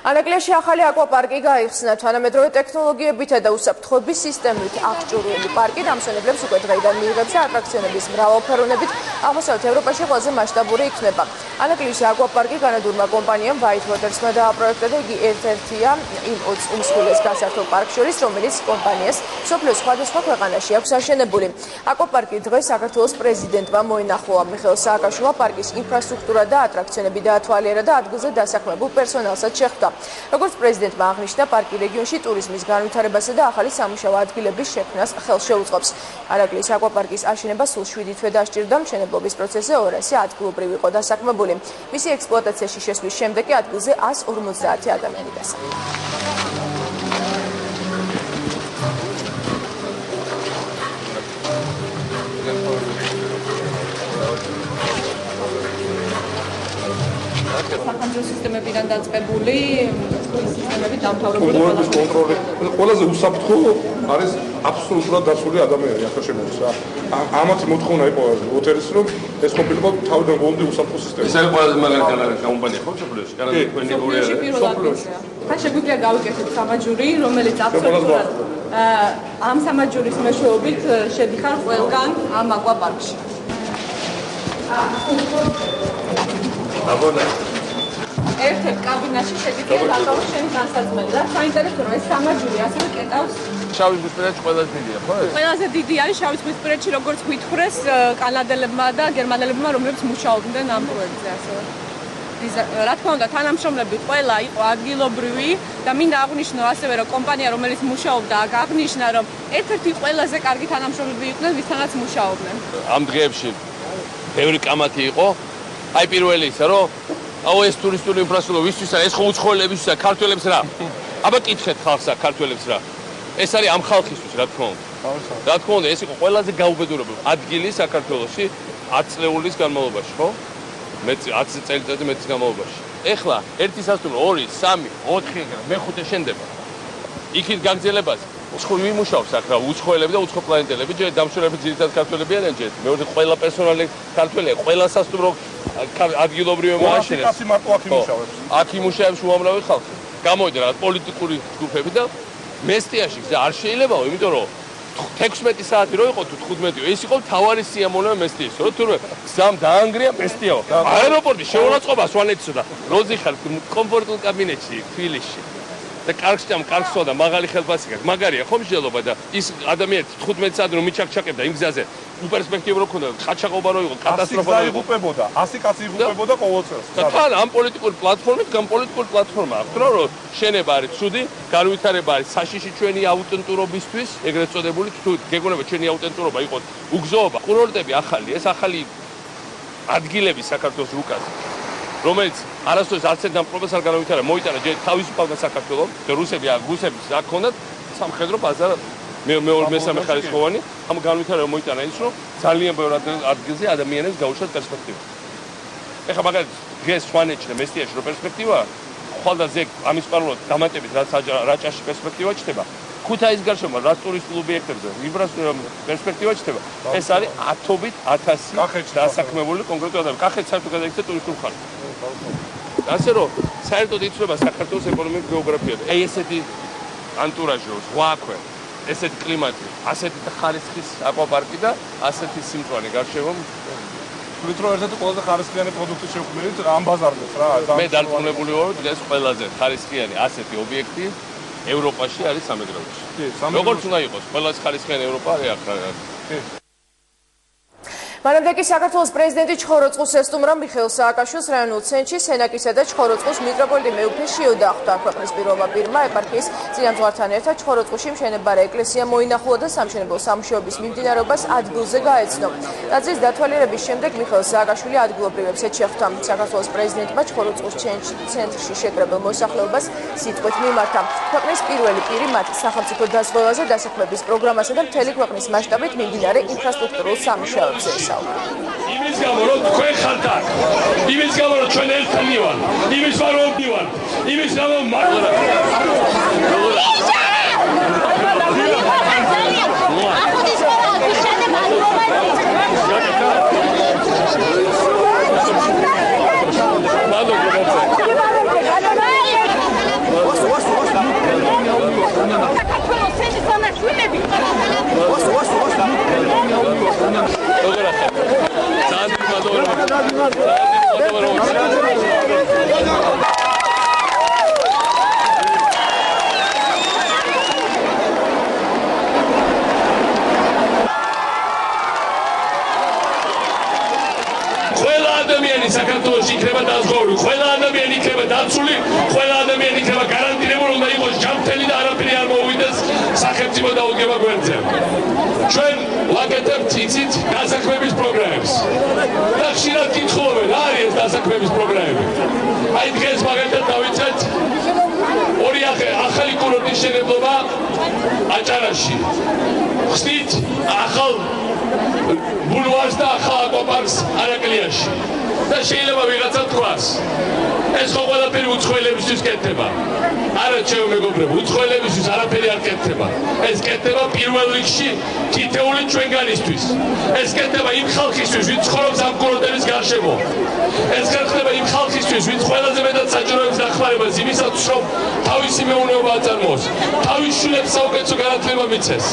ანაკლიაში ახალი აკვაპარკი გაიხსნა თანამედროვე ტექნოლოგიებითა და უსაფრთხოების სისტემით აღჭურვილი პარკი დამსვენებლებს უკვე დღეიდან მიიღებს და ატრაქციონების მრავალფეროვნებით აღმოსავლეთ ევროპაში ყველაზე მასშტაბური იქნება. ანაკლის აკვაპარკი კანადურმა კომპანიამ White Waters-მა დააპროექტა და იგი ერთ-ერთია იმ 20 უმსხვილეს გასართობ პარკს შორის, რომელიც კომპანიას მსოფლიოს სხვადასხვა ქვეყანაში აქვს აშენებული. აკვაპარკი დღეს საქართველოს პრეზიდენტმა მოინახულა. მიხეილ სააკაშვილმა პარკის ინფრასტრუქტურა და ატრაქციონები დაათვალიერა და ადგილზე დასაქმებულ პერსონალსაც შეხვდა. როგორც პრეზიდენტმა აღნიშნა, პარკი რეგიონში ტურიზმის განვითარებასა და ახალი სამუშაო ადგილების შექმნას ხელს შეუწყობს. ანაკლის აკვაპარკის აშენება სულ 7 თვე დასჭირდა, მშენებლობის პროცესზე 200 ადგილობრივი იყო დასაქმებული. მისი ექსპლუატაციაში შესვლის შემდეგ ადგილზე 150 ადამიანი დასაქმდა. სახელმწიფო სისტემებიდან დაწყებული სისტემები დამთავრებული კონტროლი ყველაზე უსაფრთხო არის აბსოლუტურად დაცული ადამიანი ახაშენებს რა. ამათ მოთხოვნა იყო ოტელის რომ ეს ყოფილიყო თავიდან ბოლომდე უსაფრთხო სისტემა. ეს არის ყველაზე მაგარი კომპანია ხო საფრთხეში? კანადაში თან შეგვიძლია გავიკეთოთ სამაჯური, რომელიც აბსოლუტურად ამ სამაჯურის მეშვეობით შედიხარ ყველგან ამ აკვაპარკში. აბონა ერთ-ერთ კაბინაში შეგიძლია დაკავოს შენი განსაზღვრება და საინტერესო რომ ეს სამაჯური ასევე კეტავს შავი ზღვისპირეთში ყველაზე დიდია ხო ეს? ყველაზე დიდი არის შავი ზღვისპირეთში როგორც გვითხრეს კანადელებმა და გერმანელებმა რომლებიც მუშაობდნენ ამ პროექტზე ასევე. რა თქმა უნდა თანამშრომლები ყველა იყო ადგილობრივი და მინდა აღვნიშნო ასევე რომ კომპანია რომელიც მუშაობდა აქ აღნიშნა რომ ერთ-ერთი ყველაზე კარგი თანამშრომლები იყვნენ ვისთანაც მუშაობდნენ. ამ დღეებში ბევრი კამათი იყო. აი პირველი ისა რომ აუ ეს ტურისტული ინფრასტრუქტურა ვისთვისა ეს ხო უცხოელებისთვისა ქართველებს რა აბა კითხეთ ხალხსა ქართველებს რა ეს არის ამ ხალხისთვის რა თქმა უნდა რა თქმა უნდა ეს იყო ყველაზე გაუბედურებული ადგილი საქართველოში 10 წლეულის განმავლობაში ხო მე 10 წელიწადის მეტის განმავლობაში ეხლა ერთი სასტუმრო 2 3 4 მეხუთე შენდება იქით გაგრძელებაზე უცხო ვიმუშავს აქ რა უცხოელები და უცხო პლანეტელები ჯერ დამშორები ძირითადად ქართველები არიან ჯერ მეორე ყველა პერსონალი ქართველია ყველა სასტუმრო ადგილობრივი მოაშენეს. ასე მარტო აქ იმუშავებს. აქ იმუშავებს უამრავი ხალხი. გამოვიდა რა პოლიტიკური ჯგუფები და მესტიაში გზა არ შეიძლებაო, იმიტომ რომ 16 საათი რო იყო თუ 15 ეს იყო თავარი სიამოვნება მესტიის, რომ თურმე გზამ დაანგრია მესტიაო. აეროპორტი შეურაცხყოფა სვანეთსა და როზი ხარ კომფორტულ კაბინეტში თბილისში. და კარგსო და მაღალი ხელფასი გაქვს. მაგარია ხომ შეიძლება და ის ადამიანი 15 საათი რომ მიჩაქჩაკებდა იმ გზაზე უპერსპექტივა რო ქონდა, ხაჩაყობა რო იყო, კატასტროფა რო იყო. 100 კაცი იღუპებოდა ყოველ წელს. და თან ამ პოლიტიკური პლატფორმით, პოლიტიკური პლატფორმა აქვს, რომ შენება არის ცუდი, განვითარება არის საშიში ჩვენი აუტენტურობისთვის, ეგრეთ წოდებული, თუ გეგონება ჩვენი აუტენტურობა იყოს უგზოობა, კურორტები ახალი, ეს ახალი ადგილები საქართველოს რუკაზე. რომელიც არასდროს არც ერთ დამპყრობას არ განავითარა, მოიტანა ჯერ თავისუფალმა საქართველოს და რუსები აქ ჰქონდათ სამხედრო ბაზარ მესამე ხარისხოვანი, ამ განვითარება მოიტანა ის, რომ ძალიან ბევრ ადგილზე ადამიანებს გაუშვათ პერსპექტივა. ეხლა მაგალითად დღეს სვანეთში და მესტიაში რო პერსპექტივა, ხვალ ზეგ ამის პარალელურად დამატებით რაც რაჭაში პერსპექტივა ჩდება. ქუთაისის გარშემო რაც ტურისტულ ობიექტებზე პერსპექტივა ჩდება. ეს არის 10,000 დასაქმებული კონკრეტულად ადამიანი. კახეთს საერთოდ გადაიქცა ტურისტულ ხარჯს. ასე რომ საერთოდ იცვლება საქართველოს ეკონომიკური გეოგრაფია. აი ესეთი ანტურაჟი, ზღვაქვე, ესეთი კლიმატი, ასეთი ხარისხის აკვაპარკი და ასეთი სიმწვანე გარშემო. თვით რომ ერთ-ერთი ყველაზე ხარისხიანი პროდუქტი შევქმნით ამ ბაზარზე რა. მე დარწმუნებული ვარ, რომ ეს ყველაზე ხარისხიანი ასეთი ობიექტი ევროპაში არის სამეგრელოში. როგორც უნდა იყოს, ყველაზე ხარისხიანი ევროპა არის აქ. მანამდე კი საქართველოს პრეზიდენტი ჩხოროწყუს ესტუმრა მიხეილ სააკაშვილს რაიონულ ცენტრში სენაკისა და ჩხოროწყუს მიტროპოლიტი მეუფეში დახვდა. ქვეყნის პირველმა პირმა ეპარქიის წინამძღვართან ერთად ჩხოროწყუში მშენებარე ეკლესია მოინახულა და სამშენებლო სამუშაოების მიმდინარეობას ადგილზე გაეცნო. ტაძრის დათვალიერების შემდეგ მიხეილ სააკაშვილი ადგილობრივებს შეხვდა. საქართველოს პრეზიდენტმა ჩხოროწყუს ცენტრში შეკრებილ მოსახლეობას სიტყვით მიმართა. ქვეყნის პირველი პირი მათ სახელმწიფო დაზღვევაზე, დასაქმების პროგრამასა და მთელი ქვეყნის მასშტაბით მიმდინარე ინფრასტრუქტურულ სამუშაოებზე იმის გამო რომ თქვენ ხართ აქ, იმის გამო რომ ჩვენ ერთანი ვართ, იმის გამო რომ ვარ, იმის გამო და ხშირად კითხულობენ, რა არის ეს დასაქმების პროგრამები. აი დღეს მაგალითად დავიწყეთ ორი ახალი კურორტის შენებლობა აჭარაში. ხსნით ახალ ბულვარს და ახალ აკვაპარკს არაკლიაში. და შეიძლება ვიღაცა თქვას, ეს ხო ყველაფერი უცხოელებისთვის კეთდება. არა ჩემო მეგობრებო, უცხოელებისთვის არაფერი არ კეთდება. ეს კეთდება პირველ რიგში თითეული ჩვენგანისთვის. ეს კეთდება იმ ხალხისთვის, ვინც ცხოვრობს ამ კურორტების გარშემო. ეს კეთდება იმ ხალხისთვის, ვინც ყველაზე მეტად საჭიროებს დახმარებას იმისათვის, რომ თავისი მეურნეობა აწარმოოს, თავის შვილებს საუკეთესო განათლება მიცეს,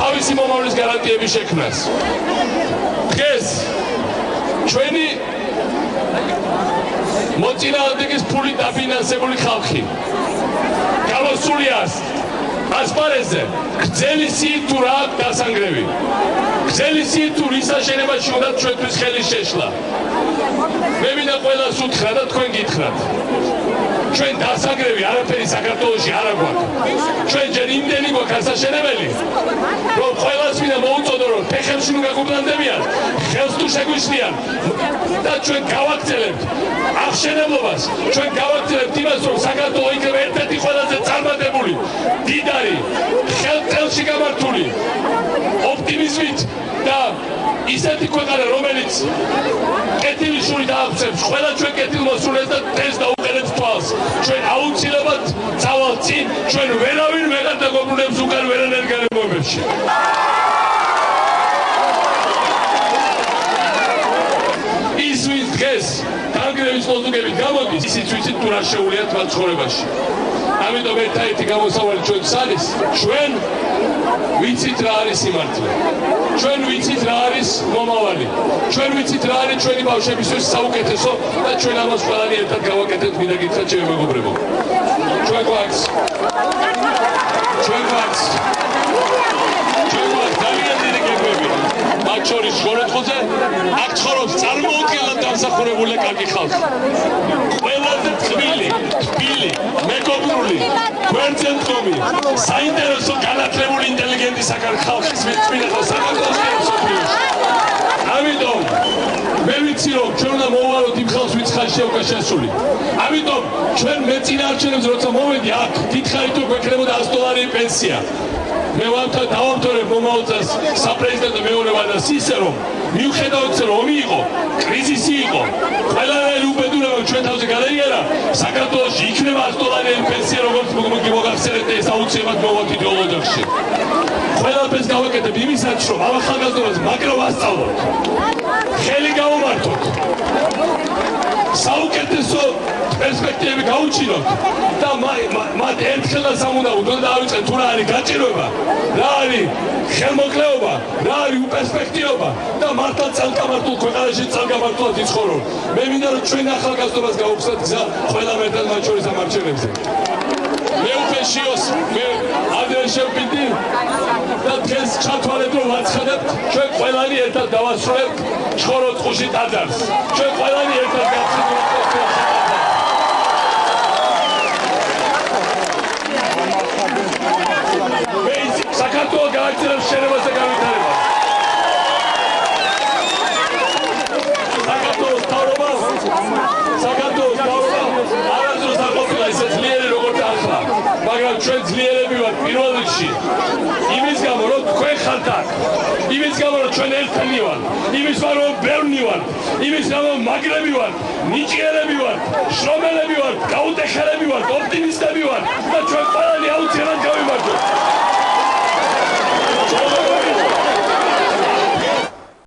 თავისი მომავლის გარანტიების შექმნას. დღეს ჩვენი მოწინააღმდეგის ფულით დაფინანსებული ხალხი გამოსულია ასპარეზზე გრძელი სიით თუ რა აქვს დასანგრევი, გრძელი სიით თუ რის აშენებაში უნდა ჩვენთვის ხელი შეშლა. მე მინდა ყველას უთხრა და თქვენ გითხრათ, ჩვენ დასანგრევი არაფერი საქართველოში არ აქვს. ჩვენ ჯერ იმდენი გვაქვს ასაშენებელი, რომ ყველას მინდა მოუწოდო, რომ ფეხებში ნუ გაგუბრანდებიან, ხელს თუ შეგვიშლიან და ჩვენ გავაგრძელებთ აღშენებლობას, ჩვენ გავაგრძელებთ იმას, რომ საქართველო იქნება ერთ-ერთი ყველაზე წარმატებული, დიდარი, ხელში გამართული, ოპტიმიზმით და ისეთი ქვეყანა, რომელიც კეთილი შური დააღწევს ყველა ჩვენ კეთილმოსურნეს და დღეს დაუყენეთ თვალს. ჩვენ აუცილებლად წავალთ წინ, ჩვენ ვერავინ ვეღარ დაგობრუნებს უკან ვერანაირ გარემოებებში. ის ვინც დღეს დანგრევის ლოზუნგებით გამოდის, ისიც ვიცით თუ რა შეუულიათ მათ ცხოვრებაში. ამიტომ ერთადერთი გამოსავალი ჩვენს არის, ჩვენ ვიცით რა არის სიმართლე. ჩვენ ვიცით რა არის მომავალი. ჩვენ ვიცით რა არის ჩვენი ბავშვებისთვის საუკეთესო და ჩვენ ამას ყველანი ერთად გავაკეთებთ, მინდა გითხრათ ჩემო მეგობრებო. ჩვენ გვაქვს ძალიან დიდი გეგმები. მათ შორის შორეთხოვზე აქ ცხოვრობს წარმოუდგენლად დამსახურებული კარგი ხალხი. ყველაზე თბილი, მეგობრული, გვერდზე მდგომი, საინტერესო განათლებული ინტელიგენტი ხალხის მეცნიერება საქართველოში. ამიტომ მე ვიცი რომ ჩვენ უნდა მოვვალოთ იმ ხალხს ვინც ხალხი შეუკაშესული. ამიტომ ჩვენ მეწინააღმდეგებს როცა მოვედი აქ დიდხანით რომ გვექნებოდა $100 პენსია. მე დავამთავრებ მომავალ წელს საპრეზიდენტო მეურნეობა და ისე რომ მიუხედავად რომ ომი იყო, კრიზისი იყო, ყველანაირი უბედურება ჩვენ თავზე გადაიარა, საქართველოში იქნება $100 პენსია, როგორც მოგახსენეთ ეს აუცილებლად მოვავალთ იდეოლოგიაში. ყველაფერს გავაკეთებ იმისათვის, რომ ამ ახალგაზრდობას მაგრა ვასწავლოთ, ხელი გავამართოთ, საუკეთესო პერსპექტივები გაუჩინოთ და მათ ერთხელ და სამუდამოდ უნდა დავიწყეთ თუ რა არის გაჭირვება, რა არის ხელმოკლეობა, რა არის უპერსპექტივობა და მართლა წელგამართულ ქვეყანაში წელგამართულად იცხოვრონ. მე მინდა რომ ჩვენ ახალგაზრდობას გავუხსნათ გზა ყველა ერთად მათ შორის ამ არჩევნებზე. მე უფეშიოს, მე ადრე შევპიტი და დღეს ჩათვალეთ რომ ვაცხადებთ, ჩვენ ყველანი ერთად დავასრულებთ ჩხოროწყუში ტაძარს. ჩვენ ყველანი ერთად გავხსნით საქართველო გააგრძელებს შენებას და განვითარებას. საქართველოს მთავრობა არასდროს არ ყოფილა ისე ძლიერი როგორც ახლა, მაგრამ ჩვენ ძლიერები ვართ პირველ რიგში იმის გამო რომ თქვენ ხართ აქ, იმის გამო რომ ჩვენ ერთანი ვართ, იმის გამო რომ ბევრნი ვართ, იმის გამო რომ მაგრები ვართ, ნიჭიერები ვართ, შრომელები ვართ, გაუტეხელები ვართ, ოპტიმისტები ვართ და ჩვენ ყველანი აუცილებლად გავიმარჯვებთ.